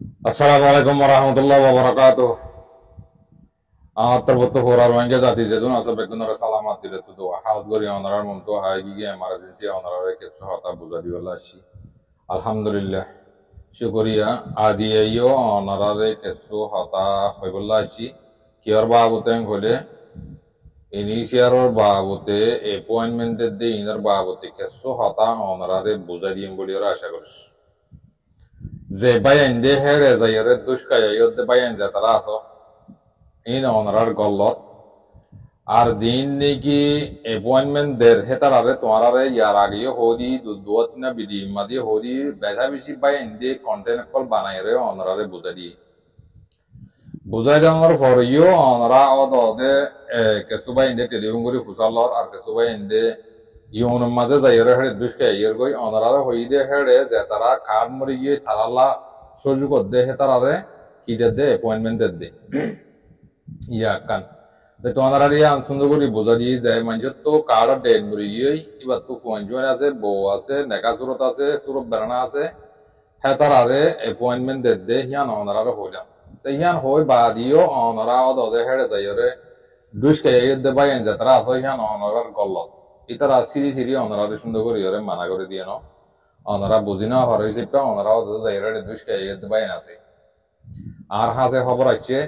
আসসালামু আলাইকুম ওয়া বারাকাতুহু। তরবত হোরার ওয়াঙ্গে জাতি যেদুন আছে বেগুনরে সালামাত দিলে তো দোয়া হাজ গরি অনারার মন তো হাই গিয়ে এমার্জেন্সি অনারারে কিছু হতা বুঝা দিওলা আসি আলহামদুলিল্লাহ শুকরিয়া আদিয়েও অনারারে কিছু হতা হইবলা আসি কিয়র বাবুতে হলে ইনিশিয়ারর বাবুতে অ্যাপয়েন্টমেন্টের দে ইনার বাবুতে কিছু হতা অনারারে বুঝা দিম বলি ওরা আশা করিস যে বাইন দে হেরে যাইরে দুষ্কায় ইয়তে বাইন যে তারা আছো in onarar gollot আর দিন নাকি অ্যাপয়েন্টমেন্ট দের হেতারারে তোমারারে ইয়ার আগেও হদি দুয়াত না বিডি মাদি হদি বেজা বেশি বাই ইন্দি কন্টেন্ট কল বানাইরে অনারারে বুঝাই দেওয়ার পরেও অনারা অদে কিছু বাই ইন্দি টেলিফোন করে ফুসালর আর কিছু বাই ইন্দি ইউন মাঝে যাইরে হেড়ে দুষ্কে ইয়ের গই অনারারে হই দে হেড়ে যে তারা কার মরি গিয়ে তারালা সুযোগ দে হেতারারে কি দে অ্যাপয়েন্টমেন্ট দে ইয়া কান তোমার আর ইয়া সুন্দর করে বোঝা দিয়ে যায় মানুষের তো কার ডেট মরি গিয়ে এবার তো পয়েন্ট আছে বউ আছে নেকা সুরত আছে সুরত বেড়ানা আছে হ্যাঁ তার আরে অ্যাপয়েন্টমেন্ট দে হিয়ান অনারা হইলাম তো হিয়ান হই বা দিও অনারা অদে হেড়ে যাই রে দুষ্কে দে বাই যে তারা আছে হিয়ান অনারার গল্লত ইতারা সিরি সিরি অনারা সুন্দর করে ওরে মানা করে দিয়ে ন অনারা বুঝি না হরাইছে অনারা অদে যাই রে দুষ্কে দে বাই আছে আর হাসে খবর আছে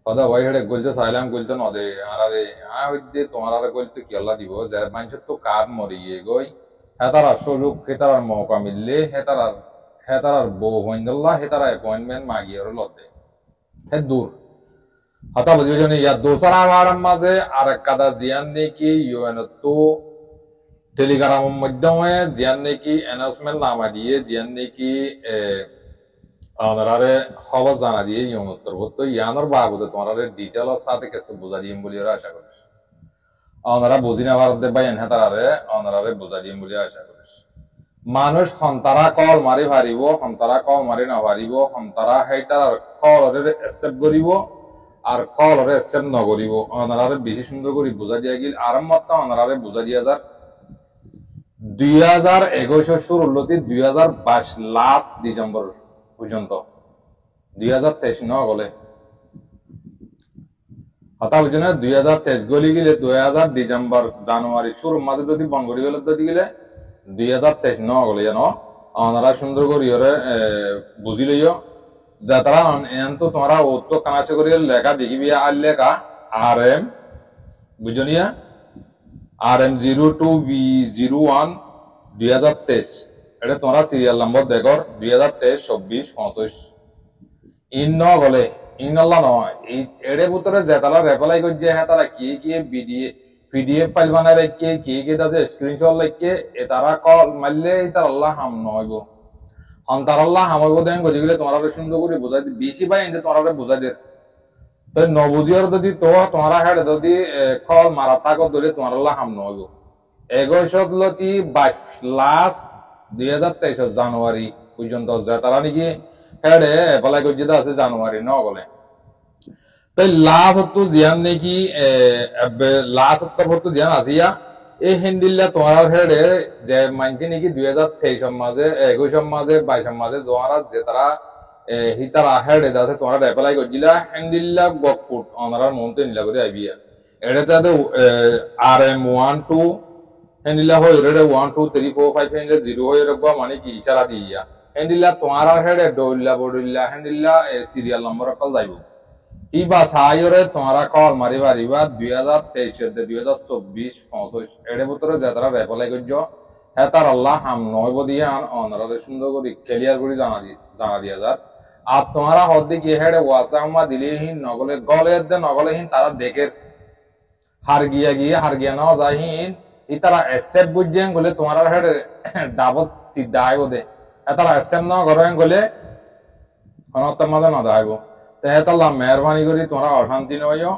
হদা ভাই হেডে গলতে সাইলাম গলতে নদে আরে হইতে তোমার আর গলতে কি আল্লাহ দিব যে মানুষের তো কার মরিয়ে গই হেতার সুযোগ হেতার মৌকা মিললে হেতার বউ হইন্দল্লাহ হেতার অ্যাপয়েন্টমেন্ট মাগিয়ে লদে হে দূর হতা বুঝি জানি ইয়া দোসরা বার মাঝে আর কাদা জিয়ান নেকি ইউএন তো টেলিগ্রাম মাধ্যমে জিয়ান নেকি অ্যানাউন্সমেন্ট নামা দিয়ে জিয়ান নেকি অনারারে খবর জানা দিয়ে ইয়ন উত্তর তো ইয়ানোর বাবুতে তোমার ডিটেলর সাথে কিছু বোঝা দিম বলে ওরা আশা করিস অনারা বুঝি না ভারতে বা এনহাতারে অনারারে বোঝা দিম বলে আশা করিস মানুষ হন্তারা কল মারি ভারিব হন্তারা কল মারি না ভারিব হন্তারা হেটার কলরে অ্যাকসেপ্ট করিব আর কলরে অ্যাকসেপ্ট নকরিব অনারারে বেশি সুন্দর করে বোঝা দিয়া গিল আরম্ভত অনারারে বোঝা দিয়া যার 2021 শুরু হলো 2022 লাস্ট ডিসেম্বর পর্যন্ত 2023 ন গলে হতা বুঝে না 2023 গলি গেলে 2000 ডিসেম্বর জানুয়ারি শুরু মাঝে যদি বন করি গেলে যদি গেলে 2023 ন গলে জানো ওনারা সুন্দর করি ওরে বুঝি লইও যা তারা এন তো তোমরা ও তো কানাসে করি লেখা দেখিবি আর লেখা RM বুঝনিয়া RM02B01 2023 এটা তোমরা সিরিয়াল নম্বর দেখো 2023 24 25 ইন ন গলে ইনল্লা নয় এই এর ভিতরে যেতালা রেপ্লাই করছে হ্যাঁ তারা কি PDF ফাইল বানায় রেখে কি তাদের স্ক্রিনশট লেখে এ তারা কল মারলে তার আল্লাহ হাম নইব হন তার আল্লাহ হামাইব দেন গজিগুলো তোমারা সুন্দর করে বোঝাই বেশি পাই এনে তোমারা বোঝাই দে তো নবুজিয়ার যদি তো তোমারা হেড যদি কল মারা তাকত ধরে তোমার আল্লাহ হাম নইব 21 লাস্ট 2023 জানুয়ারি পর্যন্ত যেতারা নাকি হেডে এপ্লাই করছে আছে জানুয়ারি ন গলে তাই লাস্ট তো জিয়ান নাকি লাস্ট তো জিয়ান আসিয়া এই হিন্দিল্লা তোমার হেডে যে মানছি নাকি 2023 মাঝে 21 মাঝে 22 মাঝে জোয়ারা যে তারা হিতারা হেডে আছে তোমার এপ্লাই করছিলা হিন্দিল্লা গপুট ওনারা মনতে নিলা করে আইবিয়া এটাতে RM12 হিন্দিল্লা হয় রেডে 1 2 3 4 5 হিন্দিল্লা 0 হয় রকবা মানে কি ইশারা দিয়া হিন্দিল্লা তোমার হেডে ডইল্লা বড়িল্লা হিন্দিল্লা সিরিয়াল নম্বর কল যাইব ইবা সাইরে তোমারা কল মারি বারিবা 2023 তে 2024 25 এর ভিতরে যারা রেপ্লাই করছো হ্যাঁ তার আল্লাহ হাম নইব দিয়ে অনারে সুন্দর করে ক্লিয়ার করে জানা দিয়া যার আর তোমারা হদ্দি কি হেডে ওয়াসামা দিলেহীন নগলে গলের দে নগলেহীন তারা দেখে হার গিয়া না যাইহীন ই তারা অ্যাকসেপ্ট বুঝছেন বলে তোমারা হেডে ডাবল দাইব দে তারা অ্যাকসেপ্ট না করেন বলে অনত্তর মাঝে না দাইব তেহতাল্লাহ মেহরবানি করি তোমরা অশান্তি নইও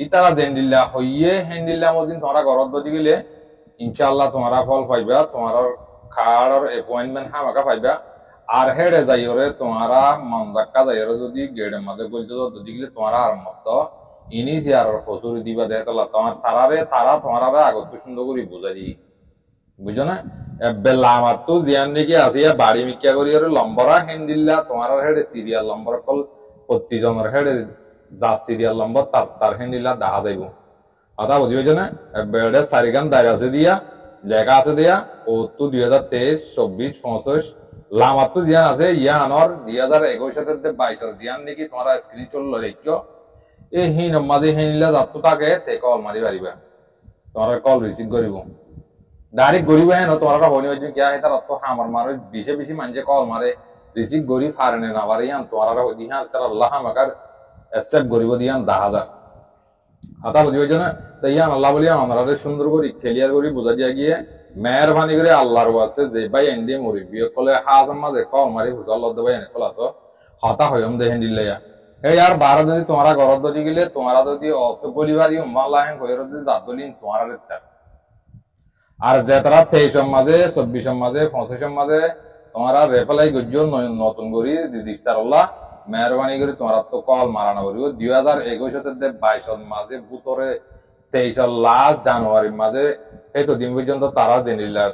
ইতারা দেন্দিল্লা হইয়ে হেন্দিল্লা মদিন তোমরা ঘরত বদি গেলে ইনশাআল্লাহ তোমরা ফল পাইবা তোমার কার্ডর অ্যাপয়েন্টমেন্ট হামাকা পাইবা আর হেডে যাইরে তোমরা মন্দাক্কা যাইরে যদি গেড়ের মাঝে বলতে যদি গেলে তোমরা আর মত ইনিশিয়ার হসুরি দিবা দেহতাল্লাহ তোমার তারা তোমরা আগত সুন্দর করে বুঝাই বুঝো না এবে লামার তো জিয়ান নাকি আসিয়া বাড়ি মিক্কা করি আর লম্বরা হেন্দিল্লা তোমার হেডে সিরিয়াল নম্বর কল প্রতিজনের হেডে যা সিরিয়াল নম্বর তার হেন্দিল্লা দেখা যাইব কথা বুঝি হয়েছে না বেড়ে সারিগান দাঁড়িয়ে আছে দিয়া লেখা আছে দিয়া ও তো 2023, 24, 25 লামার তো জিয়ান আছে ইয়া আনর 2021 22 জিয়ান নাকি তোমার স্ক্রিন চললো রেখো এই হিন মাঝে হেনিলা যাত্রা থাকে তে কল মারি পারিবা তোমার কল রিসিভ করিব ডাইরেক্ট গরিব হেন তোমার হনি হইছে কি আহে তার তো হামার মারে বেশি বেশি মানছে কল মারে রিসিভ গরি ফারনে না পারে ইয়ান তোমার দিহান তার আল্লাহ আমাকার অ্যাকসেপ্ট গরিব দিয়ান 10,000 হাতা বুঝি হইছে না তাই ইয়ান আল্লাহ বলিয়া আমরা সুন্দর করি ক্লিয়ার করি বুঝা দিয়া গিয়ে মেহরবানি করে আল্লাহর ওয়াসে যে ভাই এন্ডি মরি বিয়ে কলে হাজ মাঝে কল মারি হুজাল লদ ভাই এনে কলাস হতা হইম দেহেন দিল্লাইয়া হে ইয়ার বারো যদি তোমারা ঘরত যদি গেলে তোমারা যদি অসবলিবারি উম্মাল্লাহেন কইর যদি জাদলিন তোমারা রেতা আর যে তারা 23 মাঝে 24 মাঝে 25 মাঝে তোমারা রেপ্লাই গজ্জ নতুন করি দিদিস্তার আল্লাহ মেহরবানি করে তোমার তো কল মারানো করিব 2021 মাঝে বুতরে 23 লাস্ট জানুয়ারির মাঝে এই তো দিন পর্যন্ত তারা জেনিলা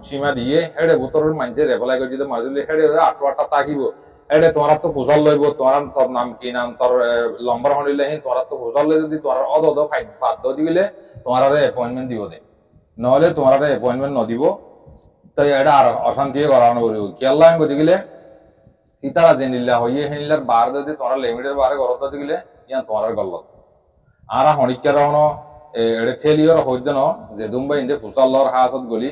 সীমা দিয়ে হেডে বুতরের মাঝে রেপ্লাই গজ্জ মাজুলি হেডে 8টা তাকিব এডে তোমার তো ফুসাল লইব তোমার তোর নাম কি নাম তোর লম্বর হনিলে তোমার তো ফুসাল লই যদি তোমার অদ ফাদ্য দিলে তোমার অ্যাপয়েন্টমেন্ট দিব দে নহলে তোমার অ্যাপয়েন্টমেন্ট নদিব তাই এটা আর অশান্তি করানো করিব কেল্লা গতি গেলে ইতারা জেনিলা হইয়ে হেনিলার বার যদি তোমার লিমিটের বারে গরত দিলে ইয়ান তোমার গল্লত আর হনিকার হন এডে ঠেলিয়র হইদ ন যে দুম্বাই ইন্দে ফুসাল্লর হাসত গলি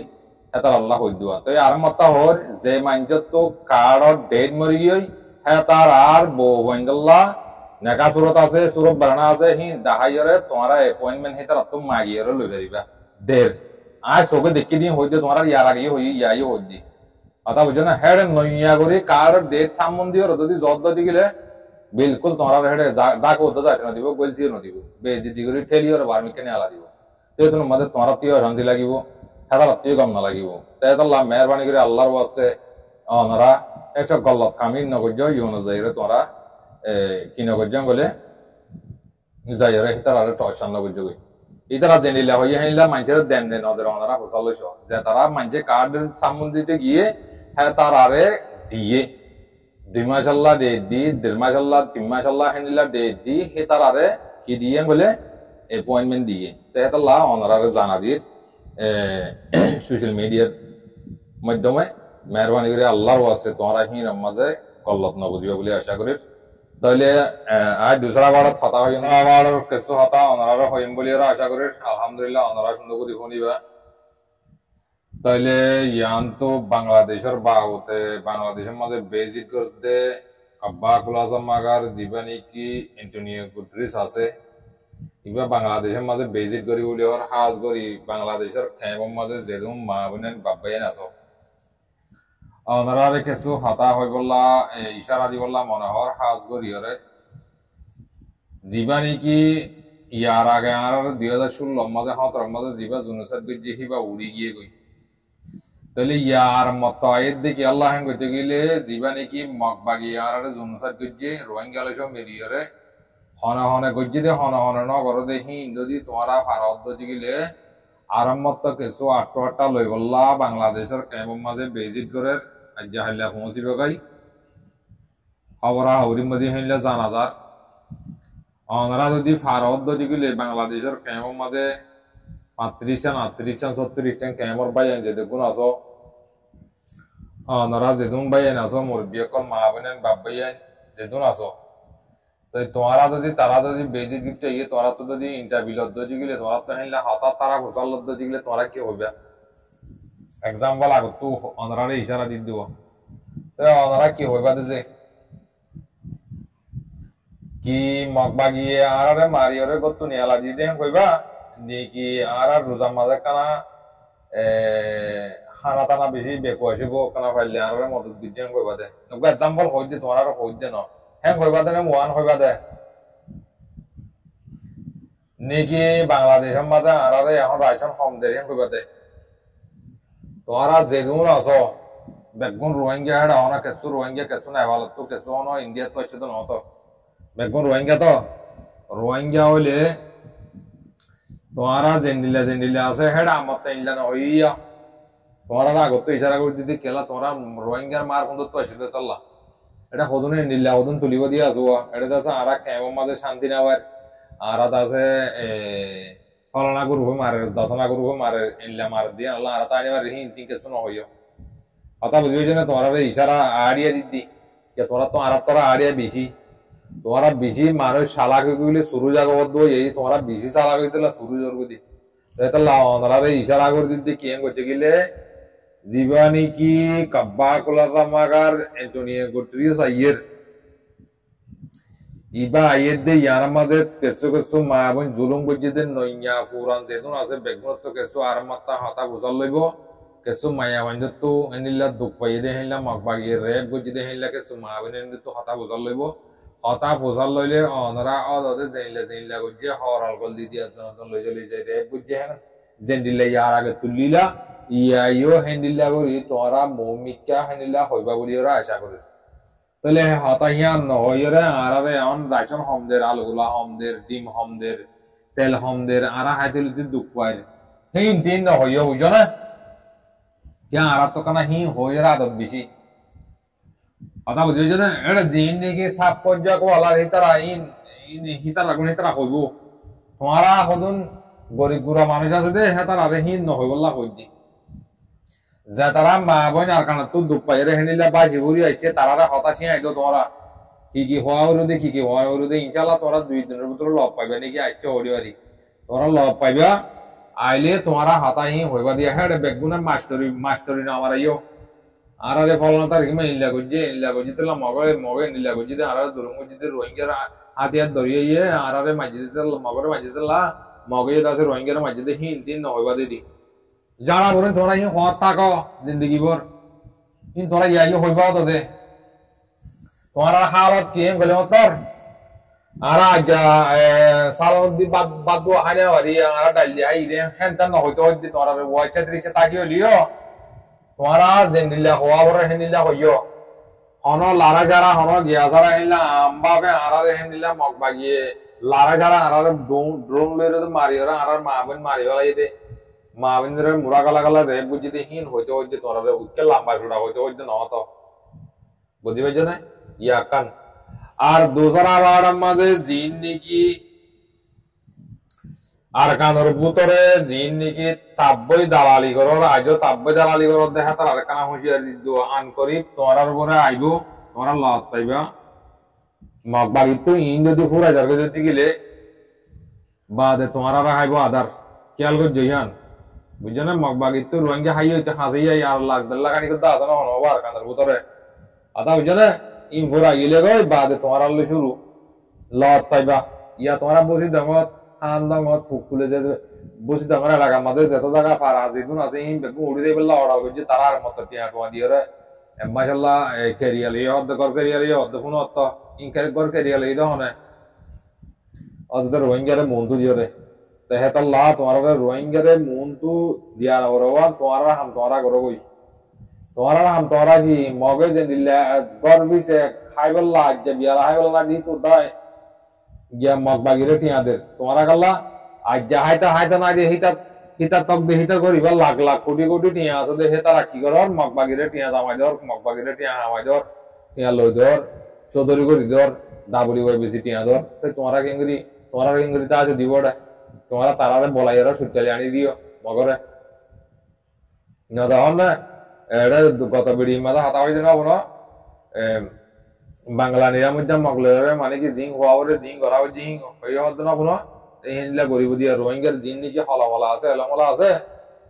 হেতার আল্লাহ হইদুয়া তো আর মতা হর যে মাইন্ডত তো কার্ড ডেট মরি গই হেতার আর বো হইন্দল্লা নেকা সুরত আছে সুরত বানা আছে হি দাহাইরে তোমার অ্যাপয়েন্টমেন্ট হেতার তো মাগিয়র লই পারিবা দের আজ সবে দেখি দিন হইতে তোমার ইয়ার আগে হই ইয়াই হইদি কথা বুঝছো না হেড নইয়া করে কার ডেট সম্বন্ধীয় যদি জদ দি গেলে বিলকুল তোমার হেডে ডাক হতে যাইতে না দিব বলছিও না দিব বেজিতি করে ঠেলিওর বার্মিকে নিয়ে আলা দিব তো তোমার মধ্যে তোমার তিও শান্তি লাগিব হেতার তিও কম না লাগিব তাই আল্লাহ মেহরবানি করে আল্লাহর ওয়াসে ওনারা একটা গল্লত কামি নগজ্য ইউনো যাইরে তোমরা কি নগজ্য বলে যাইরে হেতার আর টয়সান নগজ্য গই ইতারা জেনিলা হইয়া হেনিলা মানুষের দেন দেন ওদের ওনারা হোসালইছ যে তারা মানুষের কার্ড সম্বন্ধিত গিয়ে হ্যাঁ তার আরে দিয়ে 2 মাস আল্লাহ ডেট দি 1.5 মাস আল্লাহ 3 মাস আল্লাহ হেনিলা ডেট দি হে তার আরে কি দিয়ে বলে অ্যাপয়েন্টমেন্ট দিয়ে তো হেতাল্লাহ ওনারা জানা দিয়ে সোশ্যাল মিডিয়ার মাধ্যমে মেহরবানি করে আল্লাহর ওয়াসে তোমরা হিন মাঝে কল্লত না বুঝিবা বলে আশা করি তাহলে আজ দুসরা বারত হতা হইম আবার কিছু হতা ওনারা হইম বলে আশা করি আলহামদুলিল্লাহ ওনারা সুন্দর করে শুনিবা তাইলে ইয়ান তো বাংলাদেশের বাহুতে বাংলাদেশের মাঝে বেজিট করতে আব্বা কুলাজম মাগার দিবানি কি এন্টোনিও গুতরিস আছে ইবা বাংলাদেশের মাঝে বেজিট করি বলে আর হাজ করি বাংলাদেশের খেমর মাঝে যেদম মা বোনেন বাব্বাইন আছো ওনারা কিছু হতা হই বললা ইশারা দি বললা মনে হর হাজ করি ওরে দিবানি কি ইয়ার আগে আর 2016 মাঝে 17 মাঝে জিবা জুনুসার গজি হিবা উড়ি গিয়ে গই তাহলে ইয়ার মতায়েদ দেখি আল্লাহ কইতে গেলে জীবানি কি মগবাগি আর জুনুসার গজি রোহিঙ্গা লইছ মেরিয়রে হন হনে গজি দে হন হন ন গর দেখি যদি তোমারা ভারত যদি গেলে আরম্ভত কিছু 8টা লই বললা বাংলাদেশের কেমন মাঝে বেজিট করে আজ্জা হাইলা পৌঁছিব গাই খবরা হৌরি মধ্যে হইলে জানাজার ওনারা যদি ভারত যদি গেলে বাংলাদেশের কেমন মাঝে 35 40 কেমর বাইন যে দেখুন আসো ওনারা যেদুন বাইন আসো মুরব্বী কল মা বোনেন বাপ বাইন যেদুন আসো তো তোমারা যদি তারা যদি বেজিট গিফটে গিয়ে তোরা তো যদি ইন্টারভিউ যদি গেলে তোরা তো হইলে হঠাৎ তারা ঘোষাল যদি গেলে তোরা কি হইবে এক্সাম্পল আগ তো ওনারা ইশারা দি দিব তো ওনারা কি হইবা দিছে কি মগবা গিয়ে আর মারিয়রে গত নিয়ালা দি দেন কইবা নেকি আর রোজা মাঝে কানা খানা টানা বেশি বেকু আসিব কানা পাইলে আর মদত দিতে কইবা দে নকা এক্সাম্পল হই দে তোমার হই দে ন হ্যাঁ কইবা দে ওয়ান হইবা দে নেকি বাংলাদেশের মাঝে আর এখন রাইশন কম দেরি কইবা দে তোরা যেগুন আছো বেগুন রোহিঙ্গা হেডা হনা কেসু রোহিঙ্গা কেসু না ভালো তো কেসু হনো ইন্ডিয়া তো আছে তো ন তো বেগুন রোহিঙ্গা তো রোহিঙ্গা হইলে তোরা জেন্ডিলা আছে হেডা মত ইনলা না হইয়া তোমার আগত তো ইশারা করে দিদি কেলা তোমরা রোহিঙ্গার মার কোন তো আসিতে তাল্লা এটা হদুনে নিল্লা হদুন তুলিব দিয়ে আসবো এটা আছে আর কেমন মাঝে শান্তি নেওয়ার আর আছে ফলনা করবো মারে দশনা করবো মারে ইল্লা মার দিয়ে আল্লাহ আর তাই এবার হিন তিন কিছু না হইও কথা বুঝবে যে না তোমার ইশারা আড়িয়া দিদি যে তোরা তো আর তোরা আড়িয়া বেশি তোমরা বেশি মানুষ সালা কইলে শুরু জাগবদ্ধ এই তোমরা বেশি সালা কইতেলা শুরু জরগো দি তাহলে ওনারা ইশারা করে দিতে কি করতে গেলে জীবানি কি কাব্বা কোলাতা মাগার এন্টোনিও গুটেরিয়াস আইয়ের ইবা আইয়ের দে ইয়ার মাঝে কেসু কেসু মা বোন জুলুম গজিতে নইয়া ফুরান যেদুন আছে বেগনত কেসু আর মাত্তা হতা বুঝাল লইব কেসু মায়া বান্ধব তো এনিলা দুঃখ পাই দে হেলা মগবাগিয়ে রেপ গজিতে হেলা কেসু মা বোন এনে তো হতা বুঝাল লইব হতা বুঝাল লইলে অনরা অদে জেনলা গজিয়ে হরাল গল দি দিয়া জনতন লই যায় রেপ গজিয়ে হেন জেন্ডিলে ইয়ার আগে তুলিলা ইয়াইও হেন্ডিলা করি তোরা মৌমিকা হেন্ডিলা হইবা বলি ওরা আশা করে তাহলে হতাহিয়ান নহইরে আরারে অন রাইসন হমদের আলুগুলা হমদের ডিম হমদের তেল হমদের আরা হাইতেল দুঃখ পায় হেই দিন নহইও বুঝো না কে আরা তো কানা হি হইরা আদত বেশি কথা বুঝিও না এটা দিন দেখে সাপ পর্যাক ওয়ালা হিতারা হিতারা গুণ হিতারা হইব তোমারা হদুন গরিব গুড়া মানুষ আছে দে হ্যাঁ তারা হিন নহইবল্লা কই দি যে তারা মা বোন আর কানা তো দুঃখ পাই রে হেনিলা বাজি ভরি আইছে তারা হতাশি আইতো তোমরা কি হওয়া হরুদে কি হওয়া হরুদে ইনশাল্লাহ তোরা 2 দিনের ভিতরে লব পাইবে নাকি আইছে হরিবারি তোরা লব পাইবা আইলে তোমরা হতাহি হইবা দিয়া হ্যাঁ বেগুনের মাস্টরি না আমার আইও আর আরে ফলন তার কিমা ইল্লা গজি তেলা মগে ইল্লা গজি দে আর দুরুম গজি দে রোহিঙ্গার হাতিয়ার ধরিয়ে আর আরে মাজিদে মগরে মাজিদেলা মগে দাসে রোহিঙ্গার মাজিদে হিন দিন হইবা দি যারা বলেন তোরা হি হত থাক জিন্দগি ভর কিন্তু তোরা ইয়াইও হইবাও তো দে তোমার হালত কি গলে তোর আর সালদি বাদ হানে হরি আর ডালি আই দে হেনটা ন হইতো হইতে তোরা ওয়াইছা ত্রিশে তাকিও লিও তোরা জেন্ডিলা হওয়া বড় হেন্ডিলা হইও হন লারা যারা হন গিয়া যারা হেন্ডিলা আমবাবে আরারে হেন্ডিলা মগবাগিয়ে লারা যারা আরারে ড্রোন লইরে তো মারিওরা আর মাহবুন মারিওলা দে মাহবুনের মুরা গালা রেপ বুঝিতে হিন হইতে হইতে তোরা উঠকে লম্বা ছুটা হইতে হইতে নহত বুঝি পাইছ না ইয়া কান আর দোসরা বাড়ার মাঝে জিন নাকি আর কানোর ভিতরে জিন নাকি তাব্বই দালালি করর আজও তাব্বই দালালি করর দেখা তার আর কানা হুঁশিয়ার আন করি তোরার উপরে আইব তোরা লত পাইবা মগবাগি তো ইন যদি ফুরাই যার যদি গেলে বাদে তোমরা হাইব আদার খেয়াল কর জইয়ান বুঝছো না মগবাগি তো রোহিঙ্গা হাই হইতে হাসি যাই আর লাখ দেড় লাখ আনি করতে আসে না হনো আর কানার ভিতরে আদা বুঝছো না ইন ফুরা গেলে গই বাদে তোমরা লই শুরু লত পাইবা ইয়া তোমরা বসি দঙত খান দঙত ফুক খুলে যে বসি দঙর এলাকার মধ্যে যত জায়গা পারা যেগুন আছে ইন বেগু উড়ি দেই বললা অর্ডার করছে তারার মত টিয়া টোয়া দিয়ে রে মাশাআল্লাহ কেরিয়ালি হদ কর কেরিয়ালি হদ ফোন হত ইন কর কেরিয়ালি দহনে অদর রোহিঙ্গারে মন্টু দিয়ে রে তেহেতাল্লাহ তোমার রোহিঙ্গারে মন্টু দিয়ার ওরওয়ার তোমারা হাম তোরা করো কই তোমারা হাম তোরা কি মগে যে দিলে গর্বিসে খাইবল্লা যে বিয়ার হাইবল্লা দি তো দায় গিয়া মগবাগিরে টিয়াদের তোমারা গাল্লা আজ যা হাইতা না দিয়ে হিতা তক দে হিতা করিবা লাখ লাখ কোটি কোটি টিয়া আছে দেহে তারা কি করর মগবাগিরে টিয়া জামাই দর মগবাগিরে টিয়া হামাই দর টিয়া লই দর চৌধুরী করি দর ডাবলি ওই বেশি টিয়া দর তো তোমারা কেঙ্গরি তা দিব তোমরা তারারে বলাই ওরা সুটকালি আনি দিও মগরে না তখন না এটা গত বিড়ি মাথা হাতা হইতে না বলো বাংলা নিরামধ্যে মগলের মানে কি দিন হওয়া বলে দিন করা দিন হয়ে হতো না বলো এইলা গরিব দিয়া রোহিঙ্গার দিন নিচে হলামলা আছে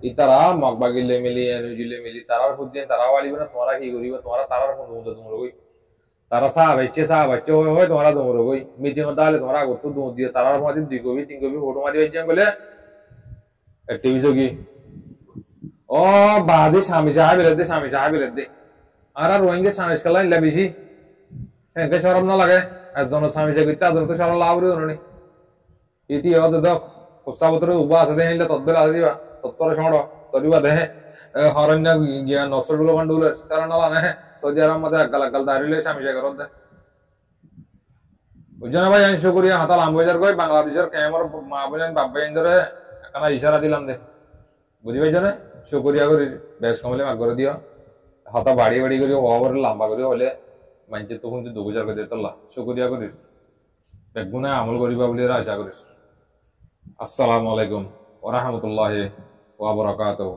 ইতারা মগবা গিলে মিলি তারার খুঁজছে তারাও আলিবে না তোমরা কি করিবে তোমরা তারার ফোন তোমরা কই তারা চাহ বাচ্চে হয় তোমরা তোমরা কই মিটিং তাহলে তোমরা আগত দুধ দিয়ে তারার মাঝে 2 কপি 3 কপি ফটো মারি হয়েছে বলে টিভি চকি ও বাদে স্বামী সাহেবের দে আর রোহিঙ্গা স্বামী খেলা ইলা বেশি হ্যাঁ সরম না লাগে একজন স্বামী সাহেব তাদের তো সরল লাভ রে ইতি হতে দেখ উৎসাবতরে উবা আছে দেখ তদ্দরে আছে দিবা তত্তরে সড় তরিবা দেহে হরণ্য গিয়া নসরুল ভান্ডুলের সারানালা নেহে সৌদি আরব মধ্যে গাল দাঁড়িয়ে স্বামী সাহেব দে বুঝছো না ভাই আমি শুকরিয়া হাতাল আমবাজার কই বাংলাদেশের ক্যামের মা বোন বাপ ভাই ধরে একটা ইশারা দিলাম দে বুঝি পাইছো না শুকরিয়া করি বেশ কমলে মাগ করে দিও হতা বাড়ি বাড়ি করি ওভার লম্বা করি হলে মানছে তখন তুই 2000 করে দিতে শুকরিয়া করিস বেগুনে আমল করিবা বলে আশা করিস। আসসালামু আলাইকুম ওয়া রাহমাতুল্লাহি ওয়া বারাকাতুহু।